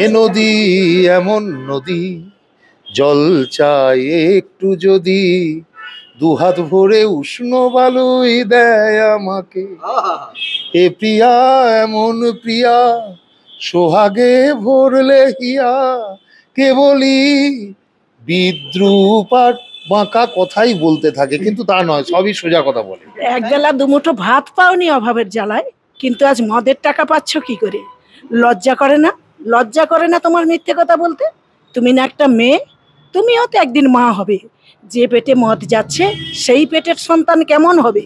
এ নদী এমন নদী, জল চাই একটু যদি, দুহাত ভরে উষ্ণ বালুই দেয় আমাকে। এ প্রিয়া এমন প্রিয়া, সোহাগে ভরলে হিয়া, কেবলই বিদ্রুপাত বাঁকা কথাই বলতে থাকে, কিন্তু তা নয়, সবই সোজা কথা বলে। এক বেলা দুমুঠো ভাত পাওনি অভাবের জ্বালায়, কিন্তু আজ মদের টাকা পাচ্ছ কি করে? লজ্জা করে না? লজ্জা করে না তোমার মিথ্যে কথা বলতে? তুমি না একটা মেয়ে, তুমিও তো একদিন মা হবে। যে পেটে মদ যাচ্ছে সেই পেটের সন্তান কেমন হবে?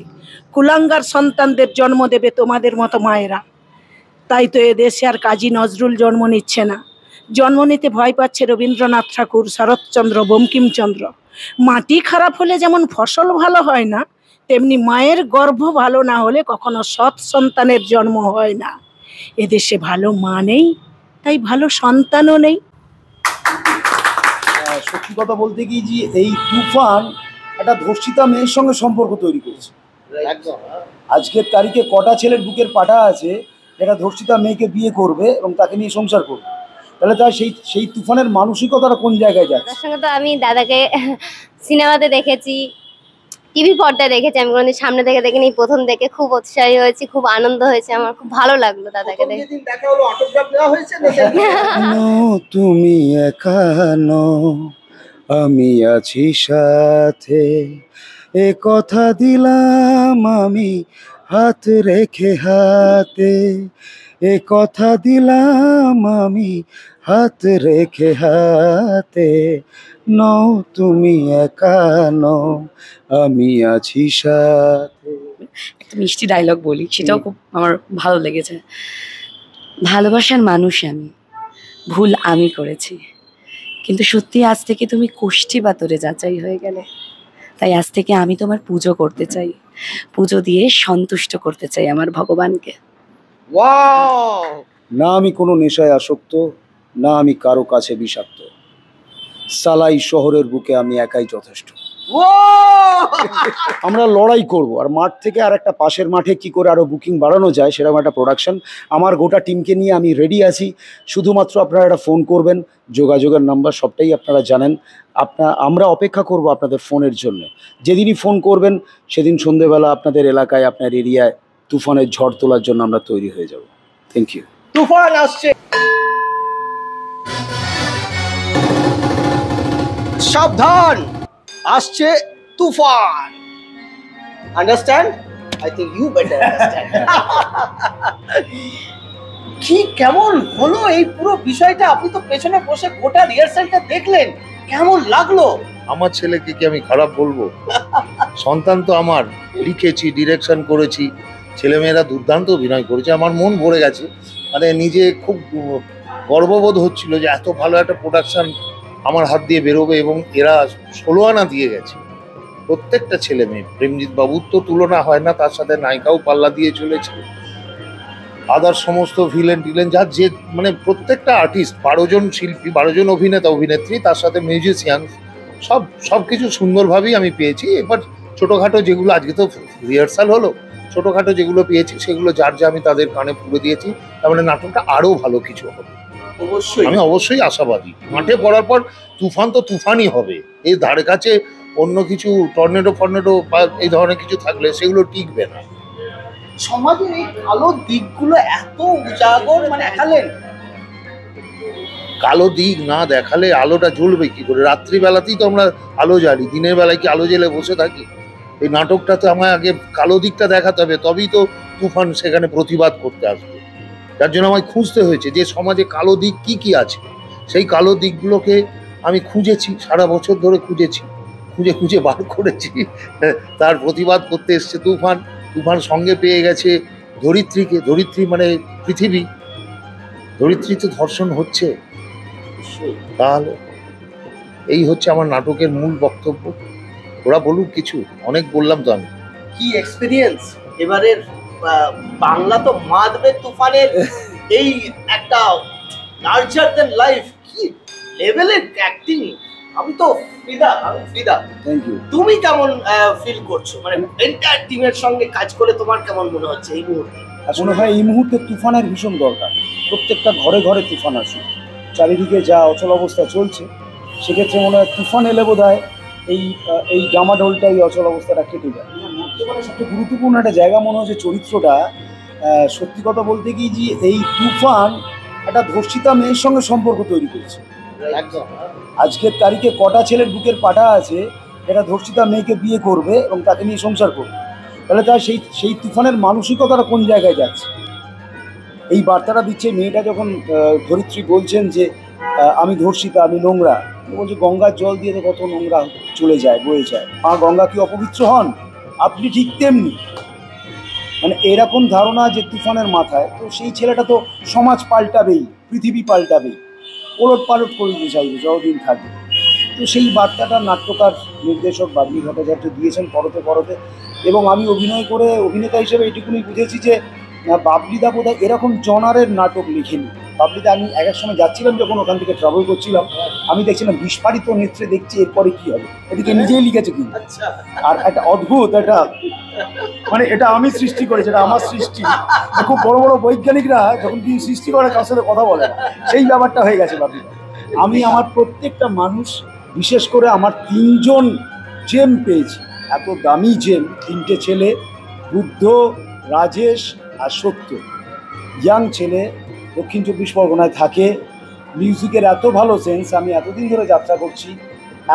কুলাঙ্গার সন্তানদের জন্ম দেবে তোমাদের মতো মায়েরা। তাই তো এদেশে আর কাজী নজরুল জন্ম নিচ্ছে না, জন্ম নিতে ভয় পাচ্ছে রবীন্দ্রনাথ ঠাকুর, শরৎচন্দ্র, বঙ্কিমচন্দ্র। মাটি খারাপ হলে যেমন ফসল ভালো হয় না, তেমনি মায়ের গর্ভ ভালো না হলে কখনো সৎ সন্তানের জন্ম হয় না। এদেশে ভালো মা নেই, তাই ভালো সন্তানও নেই। সত্যি কথা বলতে কি, যে এই তুফান একটা ধর্ষিতা মেয়ের সঙ্গে সম্পর্ক তৈরি করেছে। আজকের তারিখে কটা ছেলের বুকের পাটা আছে যেটা ধর্ষিতা মেয়েকে বিয়ে করবে এবং তাকে নিয়ে সংসার করবে? তাহলে তার সেই তুফানের মানসিকতাটা কোন জায়গায় যায়? তার সঙ্গে তো আমি দাদাকে সিনেমাতে দেখেছি, টিভি পর্দায় দেখেছি, আমি কোনোদিন সামনে থেকে দেখিনি। প্রথম দেখে খুব উৎসাহী হয়েছি, খুব আনন্দ হয়েছে, আমার খুব ভালো লাগলো দাদাকে দেখে। তুমি একা নও, আমি আছি সাথে, এ কথা দিলাম আমি হাত রেখে হাতে, এ কথা দিলাম আমি হাত রেখে হাতে, নও তুমি একা নও, আমি আছি সাথে। একটা মিষ্টি ডায়লগ বলি, সেটাও খুব আমার ভালো লেগেছে। ভালোবাসার মানুষ আমি, ভুল আমি করেছি, কিন্তু সত্যি আজ থেকে তুমি কোষ্ঠী পাথরে যাচাই হয়ে গেলে। তাই আজ থেকে আমি তোমার পুজো করতে চাই, পুজো দিয়ে সন্তুষ্ট করতে চাই আমার ভগবানকে। না আমি কোনো নেশায় আসক্ত, না আমি কারো কাছে বিষাক্ত, সালাই শহরের বুকে আমি একাই যথেষ্ট। আমরা লড়াই করব, আর মাঠ থেকে আর একটা পাশের মাঠে কি করে আরো বুকিং বাড়ানো যায় সেরকম একটা প্রোডাকশন। আমার গোটা টিমকে নিয়ে আমি রেডি আছি। শুধুমাত্র আপনারা একটা ফোন করবেন, যোগাযোগের নাম্বার সবটাই আপনারা জানেন। আমরা অপেক্ষা করব আপনাদের ফোনের জন্য। যেদিনই ফোন করবেন সেদিন সন্ধ্যেবেলা আপনাদের এলাকায়, আপনার এরিয়ায় তুফানের ঝড় তোলার জন্য আমরা তৈরি হয়ে যাব। Thank you. তুফান আসছে, সাবধান, আসছে তুফান। Understand? I think you better understand. কি কেমন হলো এই পুরো বিষয়টা? আপনি তো পেছনে বসে গোটা রিহার্সালটা দেখলেন, কেমন লাগলো? আমার ছেলেকে কি আমি খারাপ বলবো? সন্তান তো আমার, লিখেছি, ডিরেকশন করেছি, ছেলেমেয়েরা দুর্দান্ত অভিনয় করেছে, আমার মন ভরে গেছে। মানে নিজে খুব গর্ববোধ হচ্ছিল যে এত ভালো একটা প্রোডাকশন আমার হাত দিয়ে বেরোবে, এবং এরা 16 আনা দিয়ে গেছে প্রত্যেকটা ছেলে মেয়ে। প্রেমজিৎ বাবুর তো তুলনা হয় না, তার সাথে নায়িকাও পাল্লা দিয়ে চলেছে, আদার সমস্ত ভিলেন টিলেন, যার যে মানে প্রত্যেকটা আর্টিস্ট, 12 জন শিল্পী, 12 জন অভিনেতা অভিনেত্রী, তার সাথে মিউজিশিয়ান, সব কিছু সুন্দরভাবেই আমি পেয়েছি। এবার ছোটোখাটো যেগুলো, আজকে তো রিহার্সাল হলো, ছোটোখাটো যেগুলো পেয়েছি সেগুলো যার যা আমি তাদের কানে পুরো দিয়েছি। তার মানে নাটকটা আরও ভালো কিছু হবে, আমি অবশ্যই আশাবাদী। মাঠে পড়ার পর তুফান তো তুফানই হবে, এই ধারে কাছে অন্য কিছু টর্নেডো ফর্নেডো বা এই ধরনের কিছু থাকলে সেগুলো টিকবে না। সমাজের এই কালো দিকগুলো এত উজাগর মানে দেখালেন। কালো দিক না দেখালে আলোটা জ্বলবে কি করে? রাত্রিবেলাতেই তো আমরা আলো জ্বালি, দিনের বেলায় কি আলো জ্বেলে বসে থাকি? এই নাটকটাতে আমায় আগে কালো দিকটা দেখাতে হবে, তবেই তো তুফান সেখানে প্রতিবাদ করতে আসবে। যার জন্য আমায় খুঁজতে হয়েছে যে সমাজে কালো দিক কি কি আছে। সেই কালো দিকগুলোকে আমি খুঁজেছি, সারা বছর ধরে খুঁজেছি, খুঁজে খুঁজে বার করেছি। তার প্রতিবাদ করতে এসছে তুফান। তুফান সঙ্গে পেয়ে গেছে ধরিত্রীকে। ধরিত্রী মানে পৃথিবী, ধরিত্রীতে ধর্ষণ হচ্ছে। তাহলে এই হচ্ছে আমার নাটকের মূল বক্তব্য। ওরা বলুক কিছু, অনেক বললাম তো আমি। কি এক্সপেরিয়েন্স এবারের বাংলা তো মাদবে তুফানের এই একটা লার্জার দ্যান লাইফ, কি লেভেলের অ্যাক্টিং। আমি তো ফিদা, আমি ফিদা। Thank you. তুমি কেমন ফিল করছো, মানে এন্টায়ার টিমের সঙ্গে কাজ করে তোমার কেমন মনে হচ্ছে এই মুহূর্তে? মনে হয় এই মুহূর্তে তুফানের ভীষণ দরকার, প্রত্যেকটা ঘরে ঘরে তুফান আসুক। চারিদিকে যা অচল অবস্থা চলছে, সেক্ষেত্রে মনে হয় তুফান এলে বোধ হয় এই ডামাডোলটা, এই অচল অবস্থাটা কেটে যায়। নাট্যকলার সবচেয়ে গুরুত্বপূর্ণ একটা জায়গা মনে হচ্ছে চরিত্রটা, সত্যি কথা বলতে কি যে এই তুফান একটা ধর্ষিতা মেয়ের সঙ্গে সম্পর্ক তৈরি করেছে। একদম। আজকের তারিখে কটা ছেলের বুকের পাটা আছে এটা ধর্ষিতা মেয়েকে বিয়ে করবে এবং তাকে নিয়ে সংসার করবে? তাহলে তার সেই তুফানের মানসিকতাটা কোন জায়গায় যাচ্ছে? এই বার্তাটা দিচ্ছে মেয়েটা যখন ধরিত্রী বলছেন যে আমি ধর্ষিতা, আমি নোংরা, বলছে গঙ্গার জল দিয়ে তো কত নোংরা চলে যায়, বয়ে যায়, আর গঙ্গা কি অপবিত্র হন? আপনি ঠিক তেমনি। মানে এরকম ধারণা যে তুফানের মাথায়, তো সেই ছেলেটা তো সমাজ পাল্টাবেই, পৃথিবী পাল্টাবেই, ওলট পালট করে দিতে চাইবে যতদিন থাকবে। তো সেই বার্তাটা নাট্যকার নির্দেশক বাবলি ভট্টাচার্য দিয়েছেন পরতে পরতে। এবং আমি অভিনয় করে অভিনেতা হিসেবে এটুকুনি বুঝেছি যে বাবলিদা বোধহয় এরকম জনারের নাটক লিখেনি। বাবলিদা, আমি এক সময় যাচ্ছিলাম যখন ওখান থেকে ট্রাভেল করছিলাম, আমি দেখছিলাম বিস্ফারিত নেত্রে দেখছি এরপরে কি হবে, এদিকে নিজেই লিখেছে কিন্তু। আর একটা অদ্ভুত একটা, মানে এটা আমি সৃষ্টি করেছি, এটা আমার সৃষ্টি। খুব বড় বড় বৈজ্ঞানিকরা যখন কি সৃষ্টি করে কার সাথে কথা বলে না, সেই ব্যাপারটা হয়ে গেছে বাবলিদা। আমি আমার প্রত্যেকটা মানুষ, বিশেষ করে আমার 3জন জেম পেয়েছি, এত দামি জেম, 3টে ছেলে, বুদ্ধ, রাজেশ আর সত্য, ইয়াং ছেলে, দক্ষিণ 24 পরগনায় থাকে, মিউজিকের এত ভালো সেন্স। আমি এতদিন ধরে যাত্রা করছি,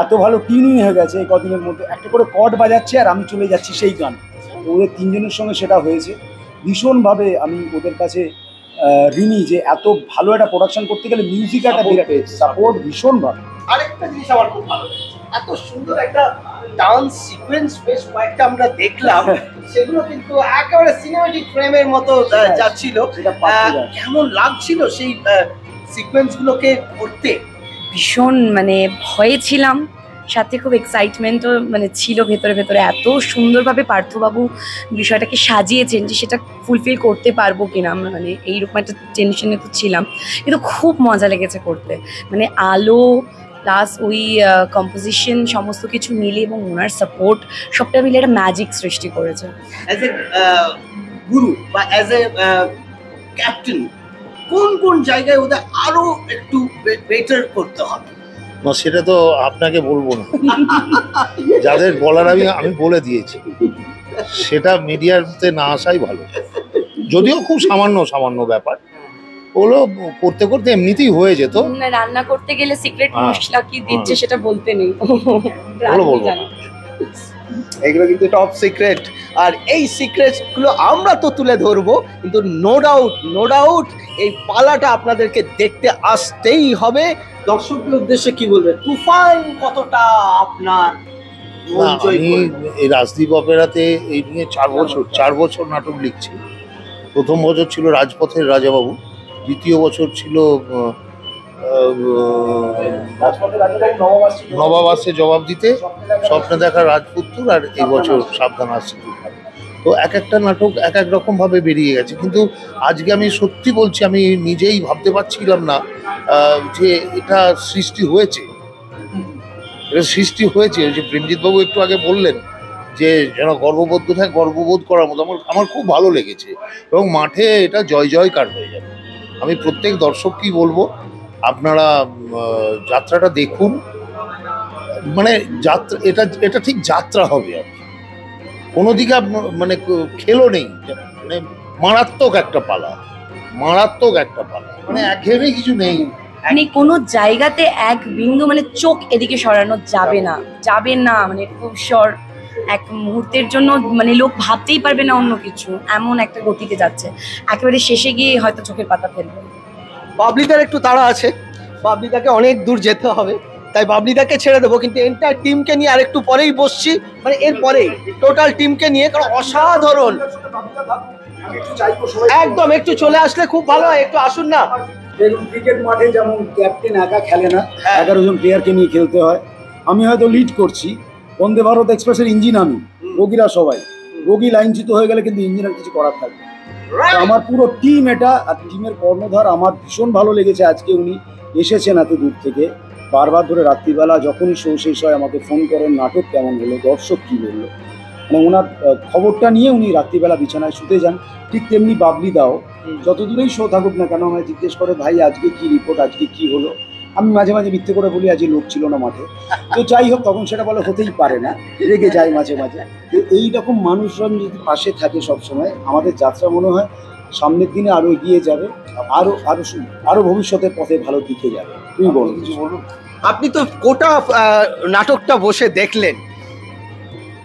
এত ভালো টিউনিং হয়ে গেছে, এই কদিনের মধ্যে একটা করে কর্ড বাজাচ্ছে আর আমি চলে যাচ্ছি সেই গান। ওদের 3জনের সঙ্গে সেটা হয়েছে। ভীষণভাবে আমি ওদের কাছে ঋণী যে এত ভালো একটা প্রোডাকশন করতে গেলে মিউজিক একটা বিরাট সাপোর্ট, ভীষণভাবে। আরেকটা জিনিস আমার খুব ভালো লেগেছে, এত সুন্দর একটা ডান্স সিকোয়েন্স বেশ কয়েকটা আমরা দেখলাম, সেগুলো কিন্তু একেবারে সিনেম্যাটিক ফ্রেমের মতো যাচ্ছিল। কেমন লাগছিল সেই সিকোয়েন্স গুলোকে করতে? ভীষণ মানে ভয়ে ছিলাম, সাথে খুব এক্সাইটমেন্টও মানে ছিল ভেতরে ভেতরে। এত সুন্দরভাবে পার্থবাবু বিষয়টাকে সাজিয়েছেন যে সেটা ফুলফিল করতে পারবো কিনা আমরা, মানে এইরকম একটা টেনশনে তো ছিলাম, কিন্তু খুব মজা লেগেছে করতে। মানে আলো প্লাস ওই কম্পোজিশন সমস্ত কিছু মিলে এবং ওনার সাপোর্ট সবটা মিলে একটা ম্যাজিক সৃষ্টি করেছে। অ্যাজ এ গুরু বা অ্যাজ এ ক্যাপ্টেন, কোন কোন জায়গায় ওদের আরো একটু বেটার করতে হবে? না, সেটা তো আপনাকে বলবো না, যাদের বলার আমি বলে দিয়েছি, সেটা মিডিয়াতে না আসাই ভালো। যদিও খুব সামান্য ব্যাপার, ওগুলো করতে করতে এমনিতেই হয়ে যেত। রান্না করতে গেলে সিক্রেট মশলা কি দিচ্ছে সেটা বলতে নেই, বলবো না। এগুলো কিন্তু টপ সিক্রেট, আর এই সিক্রেট গুলো আমরা তো তুলে ধরবো, কিন্তু নো ডাউট এই পালাটা আপনাদেরকে দেখতে আসতেই হবে। দর্শকদের উদ্দেশ্যে কি বলবে? তুফান কতটা আপনার মন জয় আমি করলো? এই রাজদীপ অপেরাতে এই নিয়ে 4 বছর নাটক লিখছি। প্রথম বছর ছিল রাজপথের রাজাবাবু, দ্বিতীয় বছর ছিল নবাব আসছে জবাব দিতে, স্বপ্নে দেখা রাজপুত্র, আর এই বছর সাবধান আসছে তুফান। তো এক একটা নাটক এক এক রকম ভাবে বেরিয়ে গেছে, কিন্তু আজকে আমি সত্যি বলছি, আমি নিজেই ভাবতে পারছিলাম না যে এটা সৃষ্টি হয়েছে। যে প্রেমজিৎবাবু একটু আগে বললেন যে যেন গর্ববোধ করার মতো, আমার খুব ভালো লেগেছে, এবং মাঠে এটা জয়কার হয়ে যাবে। আমি প্রত্যেক দর্শককেই বলবো, আপনারা যাত্রাটা দেখুন। মানে যাত্রা, এটা ঠিক যাত্রা হবে, আর কোনো দিকে মানে খেলো নেই, মানে মারাত্মক একটা পালা, মানে একঘেয়েমি কিছু নেই। মানে কোনো জায়গাতে এক বিন্দু মানে চোখ এদিকে সরানো যাবে না, মানে খুব এক মুহূর্তের জন্য মানে লোক ভাবতেই পারবে না অন্য কিছু, এমন একটা গতিতে যাচ্ছে। একেবারে শেষে গিয়ে হয়তো চোখের পাতা ফেলবে। বাবলিদার একটু তাড়া আছে, বাবলিদাকে অনেক দূর যেতে হবে, তাই বাবলিদাকে ছেড়ে দেবো, কিন্তু এন্টার টিমকে নিয়ে আরেকটু পরেই বসছি, মানে এরপরেই টোটাল টিমকে নিয়ে, কারণ অসাধারণ। একদম একটু চলে আসলে খুব ভালো হয়, একটু আসুন না। ক্রিকেট মাঠে যেমন ক্যাপ্টেন একা খেলে না, 11 জন প্লেয়ারকে নিয়ে খেলতে হয়। আমি হয়তো লিড করছি, বন্দে ভারত এক্সপ্রেসের ইঞ্জিন আমি, বগিরা সবাই, বগি লাইনচ্যুত হয়ে গেলে কিন্তু ইঞ্জিনের কিছু করার থাকবে। আমার পুরো টিম এটা, আর টিমের কর্ণধার আমার ভীষণ ভালো লেগেছে। আজকে উনি এসেছেন এত দূর থেকে, বারবার ধরে রাত্রিবেলা যখনই শো শেষ হয় আমাকে ফোন করেন, নাটক কেমন হলো, দর্শক কী বললো, মানে ওনার খবরটা নিয়ে উনি রাত্রিবেলা বিছানায় শুতে যান। ঠিক তেমনি বাবলি দাও যত দূরেই শো থাকুক না কেন আমায় জিজ্ঞেস করে ভাই আজকে কি রিপোর্ট, আজকে কি হলো। আমি মাঝে মাঝে মিথ্যে করে বলি আজকে লোক ছিল না মাঠে, তো যাই হোক তখন সেটা বলে হতেই পারে না, রেগে যায় মাঝে মাঝে। তো এইরকম মানুষজন যদি পাশে থাকে সবসময়, আমাদের যাত্রা মনে হয় সামনের দিনে আরো এগিয়ে যাবে, আরো আরো আরো ভবিষ্যতের পথে ভালো দিকে যাবে। তুমি বলো কিছু বলুন। আপনি তো গোটা নাটকটা বসে দেখলেন,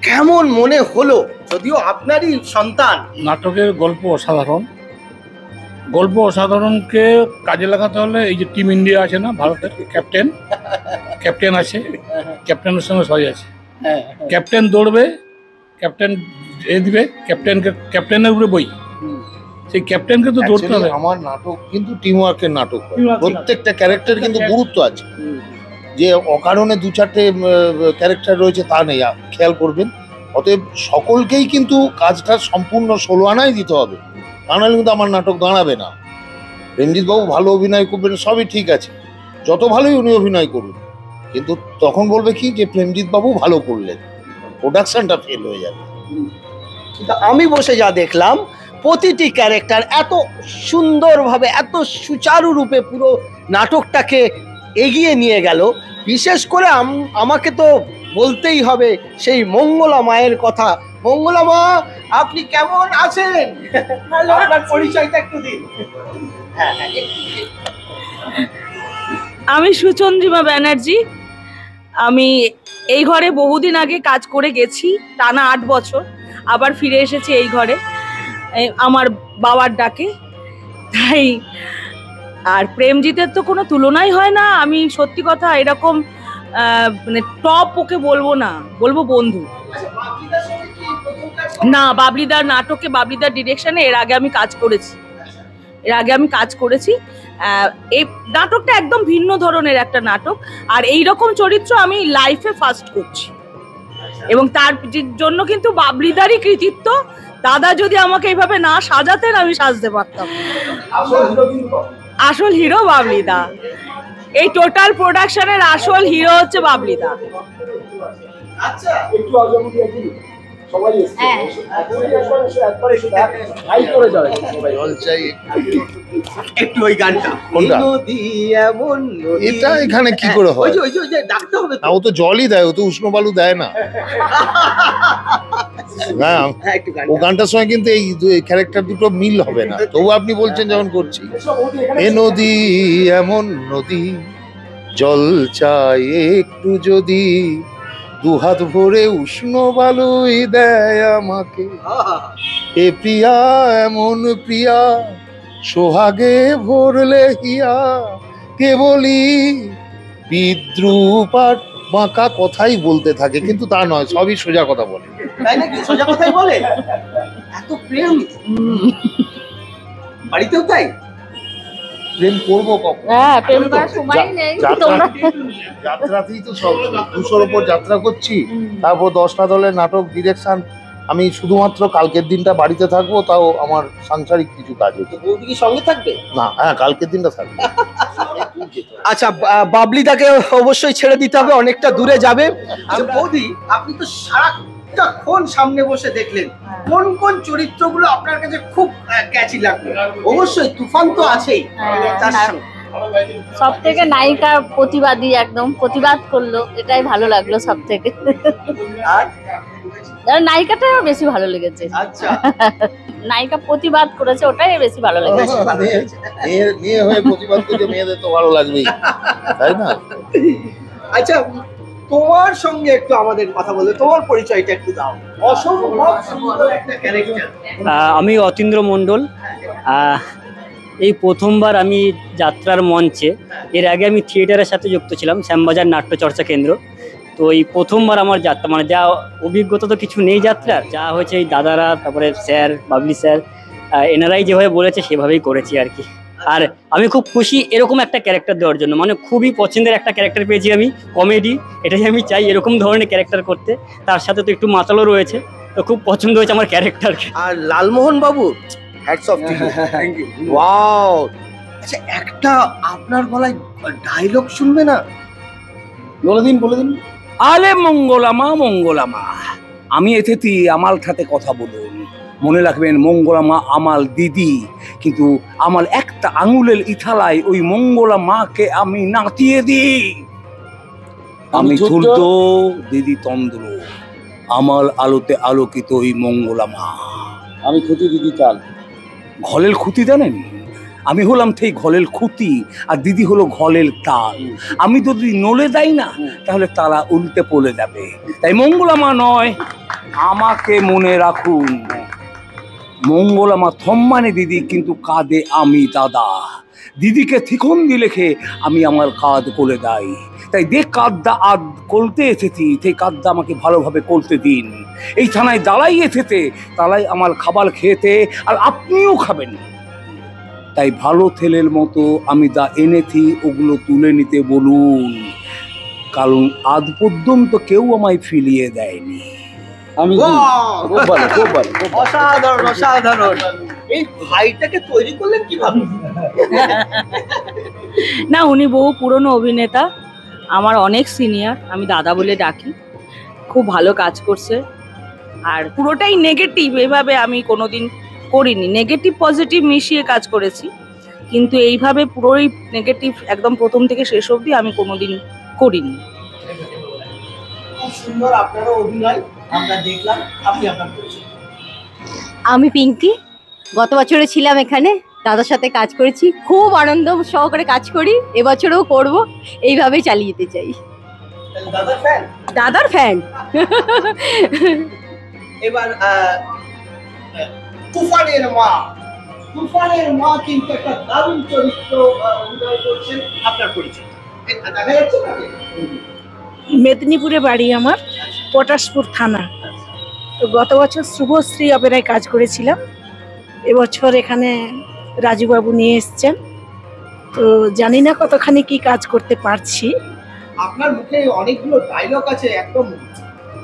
কেমন মনে হলো? যদিও আপনারই সন্তান। নাটকের গল্প অসাধারণ, গল্প অসাধারণকে কাজে লাগাতে হলে এই যে টিম ইন্ডিয়া আছে না ভারতের, ক্যাপ্টেন আছে, ক্যাপ্টেনের সঙ্গে সবাই আছে। ক্যাপ্টেন দৌড়বে, ক্যাপ্টেন দিবে, ক্যাপ্টেনের উপরে বই, সেই ক্যাপ্টেনকে তো দৌড়তে হবে। আমার নাটক কিন্তু টিম ওয়ার্কের নাটক, প্রত্যেকটা ক্যারেক্টার কিন্তু গুরুত্ব আছে, যে অকারণে 2-4টে ক্যারেক্টার রয়েছে তা নেই, খেয়াল করবেন। অতএব সকলকেই কিন্তু কাজটা সম্পূর্ণ 16 আনাই দিতে হবে, তা নাহলে কিন্তু আমার নাটক দাঁড়াবে না। প্রেমজিৎ বাবু ভালো অভিনয় করবেন, সবই ঠিক আছে, যত ভালোই উনি অভিনয় করুন, কিন্তু তখন বলবে কি যে প্রেমজিৎ বাবু ভালো করলেন, প্রোডাকশনটা ফেল হয়ে যাবে। কিন্তু আমি বসে যা দেখলাম, প্রতিটি ক্যারেক্টার এত সুন্দরভাবে, এত সুচারুরূপে পুরো নাটকটাকে এগিয়ে নিয়ে গেল। বিশেষ করে আমাকে তো বলতেই হবে সেই মঙ্গলা মায়ের কথা। মঙ্গলা মা, আপনি কেমন আছেন? আপনার পরিচয়টা একটু দিন। হ্যাঁ, আমি সুচন্দ্রিমা ব্যানার্জি। আমি এই ঘরে বহুদিন আগে কাজ করে গেছি, টানা 8 বছর, আবার ফিরে এসেছি এই ঘরে আমার বাবার ডাকে। তাই আর প্রেমজিতের তো কোনো তুলনাই হয় না। আমি সত্যি কথা এরকম মানে টপ ওকে বলবো না, বলবো বন্ধু। না, বাবলিদার নাটকে, বাবলিদার ডিরেকশনে এর আগে আমি কাজ করেছি। এই নাটকটা একদম ভিন্ন ধরনের একটা নাটক, আর এই রকম চরিত্র আমি লাইফে ফার্স্ট করছি, এবং তার জন্য কিন্তু বাবলিদারই কৃতিত্ব। দাদা যদি আমাকে এইভাবে না সাজাতেন আমি সাজতে পারতাম। আসল হিরো বাবলিদা, এই টোটাল প্রোডাকশনের আসল হিরো হচ্ছে বাবলিদা। আচ্ছা, একটু আগে সবাই একটু ওই গানটা, নদী এমন নদী, এটা এখানে কি করে হয়? ওই যে ডাকতে হবে না, ও তো জলই দেয়, ও তো উষ্ণ বালু দেয় না। না, ও গানটার সঙ্গে কিন্তু এই ক্যারেক্টার দুটো মিল হবে না, তবু আপনি বলছেন যেমন করছি। এ নদী এমন নদী, জল চাই একটু যদি, 2 হাত ভরে উষ্ণ বালুই দেয় আমাকে। এ প্রিয়া এমন প্রিয়া, সোহাগে ভরলে হিয়া, কেবলই বিদ্রুপ আর বাঁকা কথাই বলতে থাকে, কিন্তু তা নয়, সবই সোজা কথা বলে। তাই নাকি? সোজা কথাই বলে? এত প্রেম বাড়িতেও তাই? প্রেম করবো কখন? হ্যাঁ, প্রেম করার সময় নেই তোমরা। যাত্রাতেই তো সব 200-র উপর যাত্রা করছি, তারপর 10টা দলের নাটক ডিরেকশন। আমি শুধুমাত্র কালকের দিনটা বাড়িতে থাকবো, তাও আমার সাংসারিক কিছু কাজ হচ্ছে। বৌদি কি সঙ্গে থাকবে? না, হ্যাঁ, কালকের দিনটা থাকবে। আচ্ছা, বাবলিদাকে অবশ্যই ছেড়ে দিতে হবে, অনেকটা দূরে যাবে। আচ্ছা বৌদি, আপনি তো সারাক্ষণ সামনে বসে দেখলেন, কোন কোন চরিত্রগুলো আপনার কাছে খুব ক্যাচি লাগলো? অবশ্যই তুফান তো আছেই, তার সঙ্গে সব থেকে নায়িকা প্রতিবাদী, একদম প্রতিবাদ করলো, এটাই ভালো লাগলো সব থেকে। আর নায়িকাটা বেশি ভালো লেগেছে। আচ্ছা, নায়িকা প্রতিবাদ করেছে, ওটাই বেশি ভালো লেগেছে। মেয়ে হয়ে প্রতিবাদ করতে মেয়েদের তো ভালো লাগবেই, তাই না? আচ্ছা, তোমার সঙ্গে একটু আমাদের কথা বলে, তোমার পরিচয়টা একটু দাও। অসম্ভব সুন্দর একটা ক্যারেক্টার। আমি অতীন্দ্র মণ্ডল। এই প্রথমবার আমি যাত্রার মঞ্চে, এর আগে আমি থিয়েটারের সাথে যুক্ত ছিলাম, শ্যামবাজার নাট্যচর্চা কেন্দ্র। তো এই প্রথমবার আমার যাত্রা, মানে যা অভিজ্ঞতা তো কিছু নেই যাত্রার, যা হয়েছে এই দাদারা, তারপরে স্যার, বাবলি স্যার, এনারাই যেভাবে বলেছে সেভাবেই করেছি আর কি। আর আমি খুব খুশি এরকম একটা ক্যারেক্টার দেওয়ার জন্য, মানে খুবই পছন্দের একটা ক্যারেক্টার পেয়েছি আমি, কমেডি, এটাই আমি চাই এরকম ধরনের ক্যারেক্টার করতে। তার সাথে তো একটু মাতালও রয়েছে, তো খুব পছন্দ হয়েছে আমার ক্যারেক্টারকে। আর Lalmohan babu, hats off to you. Thank you. Wow. আচ্ছা, একটা আপনার গলায় ডায়লগ শুনবে না? বলে দিন। আলে মঙ্গলামা মঙ্গলামা, আমি এথেতি আমাল ঠাতে কথা বলুন, মনে রাখবেন মঙ্গলামা আমাল দিদি, কিন্তু আমার একটা আঙুলের ইথালায় ওই মঙ্গলা মাকে আমি নাচিয়ে দিই। আমি ধূর্ত, দিদি তন্দ্র, আমার আলোতে আলোকিত ওই মঙ্গলা মা। আমি খুঁটি, দিদি তাল। ঘলের খুঁতি জানেন? আমি হলাম সেই ঘলের খুঁতি আর দিদি হলো ঘলের তাল। আমি তো যদি নলে দেয় না তাহলে তারা উল্টে পড়ে যাবে। তাই মঙ্গলা মা নয়, আমাকে মনে রাখুন। মঙ্গলা মা থম্মানে দিদি, কিন্তু কাঁদে আমি দাদা। দিদিকে থিকন্দি লেখে আমি আমার কাঁধ কোলে দেয়। তাই যে কাঁদটা আদ করতে এসেছি সেই কাঁদটা আমাকে ভালোভাবে করতে দিন। এই থানায় দাঁড়াই এসেছে, তারাই আমার খাবার খেতে, আর আপনিও খাবেন। তাই ভালো ছেলের মতো আমি যা এনেছি ওগুলো তুলে নিতে বলুন, কারণ আজ পর্যন্ত কেউ আমায় ফিরিয়ে দেয়নি। আমি খুব ভালো, খুব ভালো। অসাধারণ অসাধারণ। এই ভাইটাকে তৈরি করলেন কিভাবে? না, উনি বহু পুরনো অভিনেতা, আমার অনেক সিনিয়র, আমি দাদা বলে ডাকি। খুব ভালো কাজ করছে, আর পুরোটাই নেগেটিভ, এভাবে আমি কোনোদিন করিনি। নেগেটিভ পজিটিভ মিশিয়ে কাজ করেছি, কিন্তু এইভাবে পুরোই নেগেটিভ একদম প্রথম থেকে শেষ অবধি আমি কোনোদিন করিনি। খুব সুন্দর আপনারও অভিনয় আমরা দেখলাম। আপনি আপনার পরিচয়। আমি পিঙ্কি, গত বছরে ছিলাম এখানে, দাদার সাথে কাজ করেছি, খুব আনন্দ সহকারে কাজ করি, এবছরেও করব, এইভাবেই চালিয়ে যেতে চাই। দাদার ফ্যান? দাদার ফ্যান। এবার তুফানের মা, তুফানের মা কিন্তু একটা দারুণ চরিত্র অভিনয় করছেন। আপনার পরিচয় দেখা যাচ্ছে না? মেদিনীপুরে বাড়ি আমার, পটাশপুর থানা। তো গত বছর শুভশ্রী অপেরায় কাজ করেছিলাম, এবছর এখানে রাজুবাবু নিয়ে এসছেন। তো জানি না কতখানি কি কাজ করতে পারছি। আপনার মুখে অনেকগুলো ডায়লগ আছে, একদম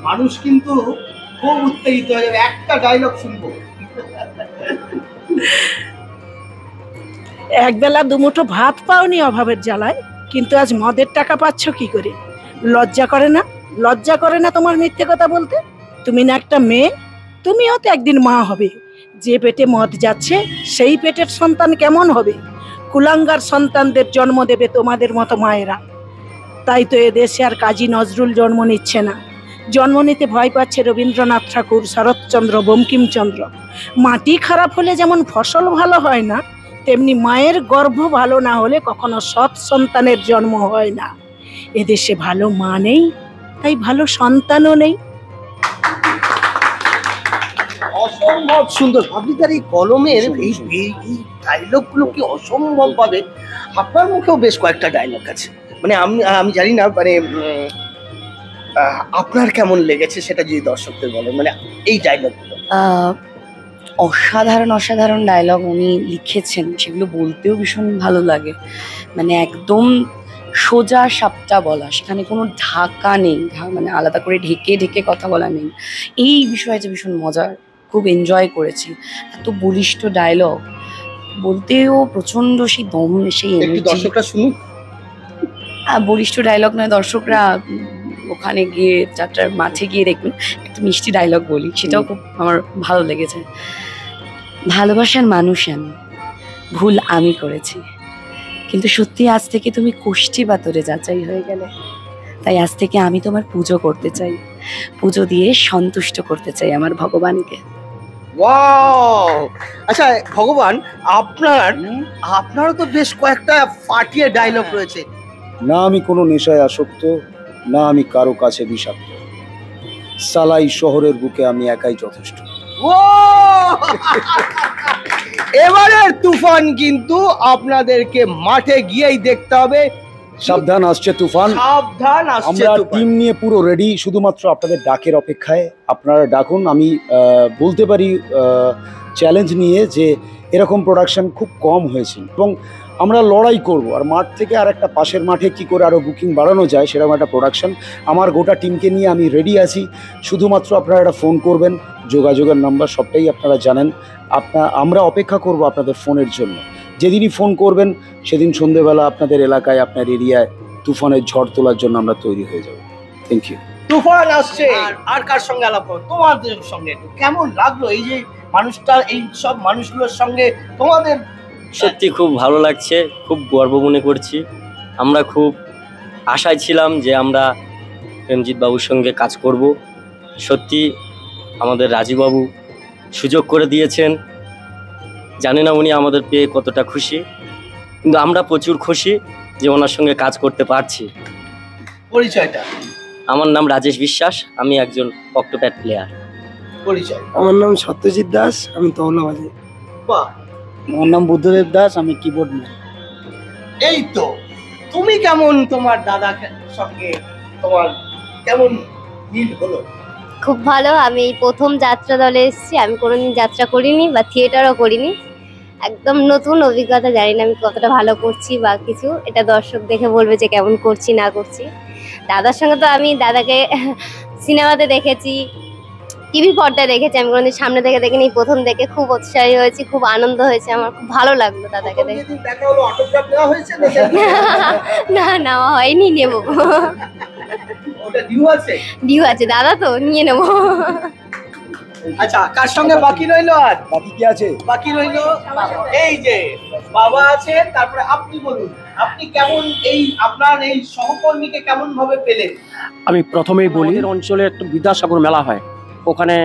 মানুষ কিন্তু খুব উত্তেজিত হয়ে যাবে। একটা ডায়লগ শুনবো। একবেলা দুমুঠো ভাত পাওনি অভাবের জ্বালায়, কিন্তু আজ মদের টাকা পাচ্ছ কি করে? লজ্জা করে না? লজ্জা করে না তোমার মিথ্যে কথা বলতে? তুমি না একটা মেয়ে, তুমিও তো একদিন মা হবে। যে পেটে মদ যাচ্ছে সেই পেটের সন্তান কেমন হবে? কুলাঙ্গার সন্তানদের জন্ম দেবে তোমাদের মতো মায়েরা। তাই তো এদেশে আর কাজী নজরুল জন্ম নিচ্ছে না, জন্ম নিতে ভয় পাচ্ছে রবীন্দ্রনাথ ঠাকুর, শরৎচন্দ্র, বঙ্কিমচন্দ্র। মাটি খারাপ হলে যেমন ফসল ভালো হয় না, তেমনি মায়ের গর্ভ ভালো না হলে কখনো সৎ সন্তানের জন্ম হয় না। এদেশে ভালো মা নেই, তাই ভালো সন্তানও নেই। অসম্ভব সুন্দর। আপনি তার এই কলমের এই ডায়লগ গুলো কি অসম্ভব ভাবে। আপনার মুখেও বেশ কয়েকটা ডায়লগ আছে, মানে আমি জানি না, মানে আপনার কেমন লেগেছে সেটা যদি দর্শকদের বলেন, মানে এই ডায়লগ গুলো। অসাধারণ অসাধারণ ডায়লগ উনি লিখেছেন, সেগুলো বলতেও ভীষণ ভালো লাগে। মানে একদম সোজা সাপটা বলা, সেখানে কোনো ঢাকা নেই, মানে আলাদা করে ঢেকে ঢেকে কথা বলা নেই। এই বিষয়টা ভীষণ মজার, খুব এনজয় করেছি। এত বলিষ্ঠ ডায়লগ, বলতেও প্রচন্ড সেই দম, সেই দর্শকরা শুনুন। বলিষ্ঠ ডায়লগ নয়, দর্শকরা ওখানে গিয়ে যাত্রার মাঠে গিয়ে দেখবেন। একটা মিষ্টি ডায়লগ বলি, সেটাও খুব আমার ভালো লেগেছে। ভালোবাসার মানুষ আমি, ভুল আমি করেছি, কিন্তু সত্যি আজ থেকে তুমি কোষ্ঠী পাথরে যাচাই হয়ে গেলে। তাই আজ থেকে আমি তোমার পুজো করতে চাই, পুজো দিয়ে সন্তুষ্ট করতে চাই আমার ভগবানকে। ওয়াও! আচ্ছা ভগবান, আপনারও তো বেশ কয়েকটা ফাটিয়ে ডায়লগ রয়েছে। না আমি কোনো নেশায় আসক্ত, না আমি কারো কাছে বিষাক্ত, সালাই শহরের বুকে আমি একাই যথেষ্ট। এবারের তুফান কিন্তু আপনাদেরকে মাঠে গিয়েই দেখতে হবে। সাবধান আসছে তুফান, সাবধান আসছে আমরা তুফান। টিম নিয়ে পুরো রেডি, শুধুমাত্র আপনাদের ডাকের অপেক্ষায়। আপনারা ডাকুন। আমি বলতে পারি চ্যালেঞ্জ নিয়ে যে এরকম প্রোডাকশন খুব কম হয়েছে, এবং আমরা লড়াই করব আর মাঠ থেকে আর একটা পাশের মাঠে কি করে আরও বুকিং বাড়ানো যায় সেরকম একটা প্রোডাকশন। আমার গোটা টিমকে নিয়ে আমি রেডি আছি, শুধুমাত্র আপনারা একটা ফোন করবেন, যোগাযোগের নাম্বার সবটাই আপনারা জানেন। আমরা অপেক্ষা করব আপনাদের ফোনের জন্য। যেদিনই ফোন করবেন সেদিন সন্ধেবেলা আপনাদের এলাকায়, আপনার এরিয়ায় তুফানের ঝড় তোলার জন্য আমরা তৈরি হয়ে যাব। Thank you. তুফান আসছে, আর কার সঙ্গে আলাপ করো? তোমাদের সঙ্গে একটু কেমন লাগলো এই যে মানুষটা এই সব মানুষগুলোর সঙ্গে তোমাদের সত্যি খুব ভালো লাগছে, খুব গর্ব মনে করছি। আমরা খুব আশায় ছিলাম যে আমরা প্রেমজিৎ বাবুর সঙ্গে কাজ করব। সত্যি আমাদের রাজীব বাবু সুযোগ করে দিয়েছেন। জানি না উনি আমাদের পেয়ে কতটা খুশি, কিন্তু আমরা প্রচুর খুশি যে ওনার সঙ্গে কাজ করতে পারছি। পরিচয়টা? আমার নাম রাজেশ বিশ্বাস, আমি একজন অক্টোপ্যাড প্লেয়ার। পরিচয়? আমার নাম সত্যজিৎ দাস, আমি তবলা বাজাই। বাহ। আমার নাম বুদ্ধদেব দাস, আমি কিবোর্ড ম্যান। এই তো, তুমি কেমন তোমার দাদা সঙ্গে তোমার কেমন মিল হলো? খুব ভালো। আমি এই প্রথম যাত্রা দলে এসেছি, আমি কোনোদিন যাত্রা করিনি বা থিয়েটারও করিনি, একদম নতুন অভিজ্ঞতা। জানি না আমি কতটা ভালো করছি বা কিছু, এটা দর্শক দেখে বলবে যে কেমন করছি না করছি। দাদার সঙ্গে তো আমি দাদাকে সিনেমাতে দেখেছি, টিভি পর্দায় দেখেছি, আমি কোনোদিন সামনে থেকে দেখিনি, প্রথম দেখে খুব উৎসাহী হয়েছি, খুব আনন্দ হয়েছে, আমার খুব ভালো লাগলো দাদাকে দেখে। না নেওয়া হয়নি, নেবো। ডিউ আছে দাদা, তো নিয়ে নেবো। আচ্ছা, কার সঙ্গে বাকি রইলো? আর বাকি কি আছে? বাকি রইলো এই যে বাবা আছেন, তারপরে আপনি বলুন, আপনি কেমন এই আপনার এই সহকর্মীকে কেমন ভাবে পেলেন? আমি প্রথমেই বলি, অঞ্চলে একটা বিদ্যাসাগর মেলা হয়, ওখানে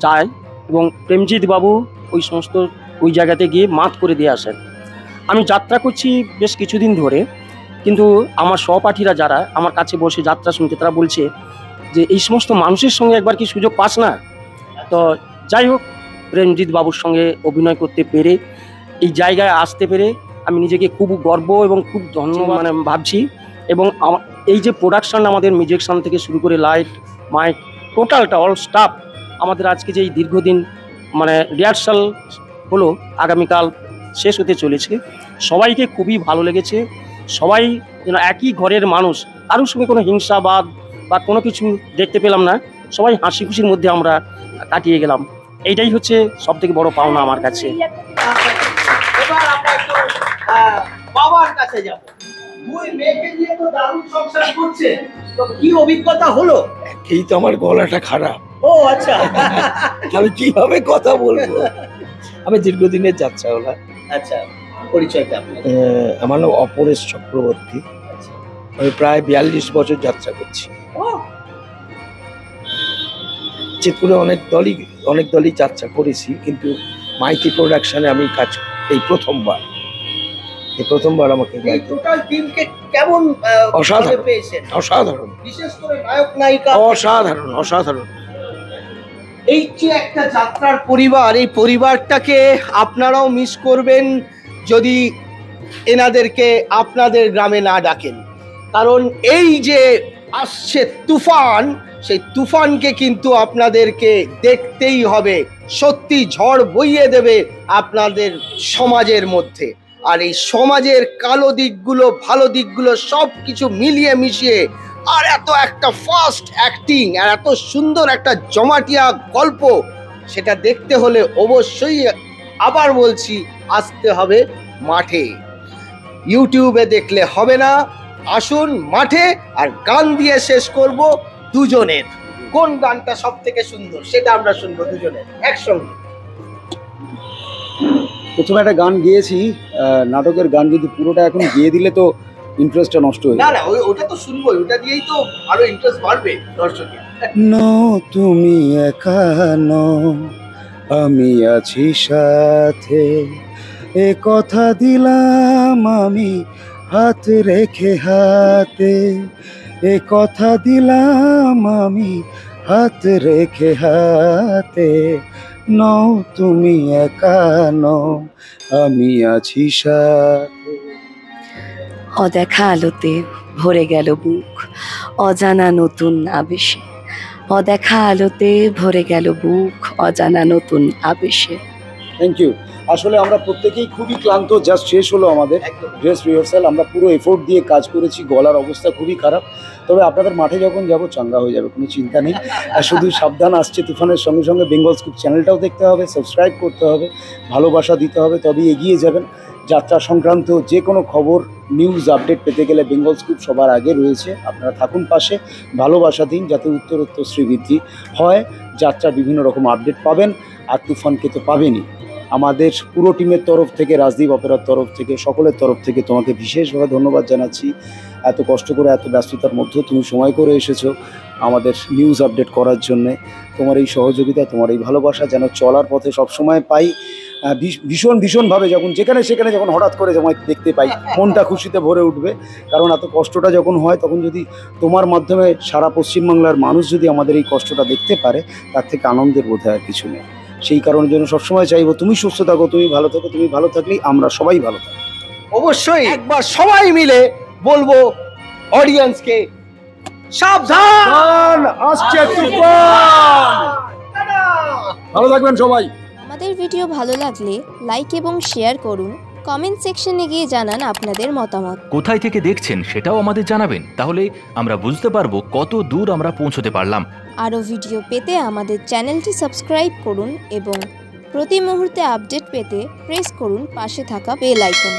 যায় এবং প্রেমজিৎ বাবু ওই সমস্ত ওই জায়গাতে গিয়ে মাত করে দিয়ে আসেন। আমি যাত্রা করছি বেশ কিছুদিন ধরে, কিন্তু আমার সহপাঠীরা যারা আমার কাছে বসে যাত্রা শুনতে, তারা বলছে যে এই সমস্ত মানুষের সঙ্গে একবার কি সুযোগ পাস না? তো যাই হোক, প্রেমজিৎ বাবুর সঙ্গে অভিনয় করতে পেরে, এই জায়গায় আসতে পেরে আমি নিজেকে খুব গর্ব এবং খুব ধন্যবাদ ভাবছি। এবং এই যে প্রোডাকশান, আমাদের মিউজিকশান থেকে শুরু করে লাইট মাইক টোটালটা অল স্টাফ, আমাদের আজকে যে এই দীর্ঘদিন রিহার্সাল হলো, আগামীকাল শেষ হতে চলেছে, সবাইকে খুবই ভালো লেগেছে। সবাই যেন একই ঘরের মানুষ, কারোর সঙ্গে কোনো হিংসাবাদ বা কোনো কিছু দেখতে পেলাম না, সবাই হাসি খুশির মধ্যে আমরা কাটিয়ে গেলাম। এইটাই হচ্ছে সব থেকে বড় পাওনা আমার কাছে। এবার আমরা একটু বাবার কাছে যাব। দুই মেয়েকে নিয়ে তো দারুণ সংসার করছে, তো কি অভিজ্ঞতা হলো? এই তো আমার গলাটা খারাপ। ও আচ্ছা, আমি কিভাবে কথা বলবো? আমি দীর্ঘদিনের যাত্রা হলো। আচ্ছা, পরিচয়টা আপনার? আমার নাম অপরেশ চক্রবর্তী। আমি প্রায় 42 বছর যাত্রা করছি। চিতপুরে অনেক দলই যাত্রা করেছি, কিন্তু মাইতি প্রোডাকশনে আমি কাজ এই প্রথমবার আমাকে টোটাল টিমকে কেমন অসাধারণ পেয়েছেন? অসাধারণ, বিশেষ করে নায়ক নায়িকা অসাধারণ। এই যে একটা যাত্রার পরিবার, এই পরিবারটাকে আপনারাও মিস করবেন যদি এনাদেরকে আপনাদের গ্রামে না ডাকেন, কারণ এই যে আসছে তুফান, সেই তুফানকে কিন্তু আপনাদেরকে দেখতেই হবে। সত্যি ঝড় বইয়ে দেবে আপনাদের সমাজের মধ্যে, আর এই সমাজের কালো দিকগুলো ভালো দিকগুলো সব কিছু মিলিয়ে মিশিয়ে, আর এত একটা ফাস্ট অ্যাক্টিং আর এত সুন্দর একটা জমাটিয়া গল্প, সেটা দেখতে হলে অবশ্যই আবার বলছি আসতে হবে মাঠে। ইউটিউবে দেখলে হবে না, আসুন মাঠে। আর গান দিয়ে শেষ করব দুজনের। কোন গানটা সব থেকে সুন্দর সেটা আমরা শুনবো দুজনের একসঙ্গে। প্রথমে একটা গান গেয়েছি, নাটকের গান, কিন্তু পুরোটা এখন গিয়ে দিলে তো ইন্টারেস্টটা নষ্ট হয়ে না না, ওটা তো শুনবো, ওটা দিয়েই তো আরো ইন্টারেস্ট বাড়বে দর্শকের। তুমি একা নও, আমি আছি সাথে, এ কথা দিলাম আমি হাত রেখে হাতে, এ কথা দিলাম আমি হাত রেখে হাতে, নও তুমি একা নও, আমি আছি সাথে। অদেখা আলোতে ভরে গেল বুক, অজানা নতুন আবেশে, অদেখা আলোতে ভরে গেল বুক, অজানা নতুন আবেশে। Thank you. আসলে আমরা প্রত্যেকেই খুবই ক্লান্ত, জাস্ট শেষ হলো আমাদের ড্রেস রিহার্সাল, আমরা পুরো এফোর্ট দিয়ে কাজ করেছি, গলার অবস্থা খুবই খারাপ। তবে আপনাদের মাঠে যখন যাব চাঙ্গা হয়ে যাবে, কোনো চিন্তা নেই। আর শুধু সাবধান, আসছে তুফানের সঙ্গে সঙ্গে বেঙ্গল স্কুপ চ্যানেলটাও দেখতে হবে, সাবস্ক্রাইব করতে হবে, ভালোবাসা দিতে হবে, তবেই এগিয়ে যাবেন। যাত্রা সংক্রান্ত যে কোনো খবর, নিউজ আপডেট পেতে গেলে বেঙ্গল স্কুপ সবার আগে রয়েছে। আপনারা থাকুন পাশে, ভালোবাসা দিন, যাতে উত্তরোত্তর শ্রীবৃদ্ধি হয়। যাত্রা বিভিন্ন রকম আপডেট পাবেন, আর তুফানকে তো পাবেনই। আমাদের পুরো টিমের তরফ থেকে, রাজদীপ অপেরার তরফ থেকে, সকলের তরফ থেকে তোমাকে বিশেষভাবে ধন্যবাদ জানাচ্ছি। এত কষ্ট করে, এত ব্যস্ততার মধ্যেও তুমি সময় করে এসেছো আমাদের নিউজ আপডেট করার জন্যে। তোমার এই সহযোগিতা, তোমার এই ভালোবাসা যেন চলার পথে সবসময় পাই। ভীষণভাবে যখন যেখানে সেখানে যখন হঠাৎ করে তোমায় দেখতে পাই, মনটা খুশিতে ভরে উঠবে। কারণ এত কষ্টটা যখন হয়, তখন যদি তোমার মাধ্যমে সারা পশ্চিমবাংলার মানুষ যদি আমাদের এই কষ্টটা দেখতে পারে, তার থেকে আনন্দের বোধ হয় কিছু নেই। সেই কারণের জন্য সবসময় চাইবো তুমি সুস্থ থাকো, তুমি ভালো থাকো। তুমি ভালো থাকলেই আমরা সবাই ভালো থাকবো। অবশ্যই একবার সবাই মিলে বলবো অডিয়েন্সকে, সাবধান, আসছে তুফান। ভালো থাকবেন সবাই। আমাদের ভিডিও ভালো লাগলে লাইক এবং শেয়ার করুন, কমেন্ট সেকশনে গিয়ে জানান আপনাদের মতামত। কোথায় থেকে দেখছেন সেটাও আমাদের জানাবেন, তাহলে আমরা বুঝতে পারবো কত দূর আমরা পৌঁছতে পারলাম। আরও ভিডিও পেতে আমাদের চ্যানেলটি সাবস্ক্রাইব করুন এবং প্রতি মুহূর্তে আপডেট পেতে প্রেস করুন পাশে থাকা বেল আইকন।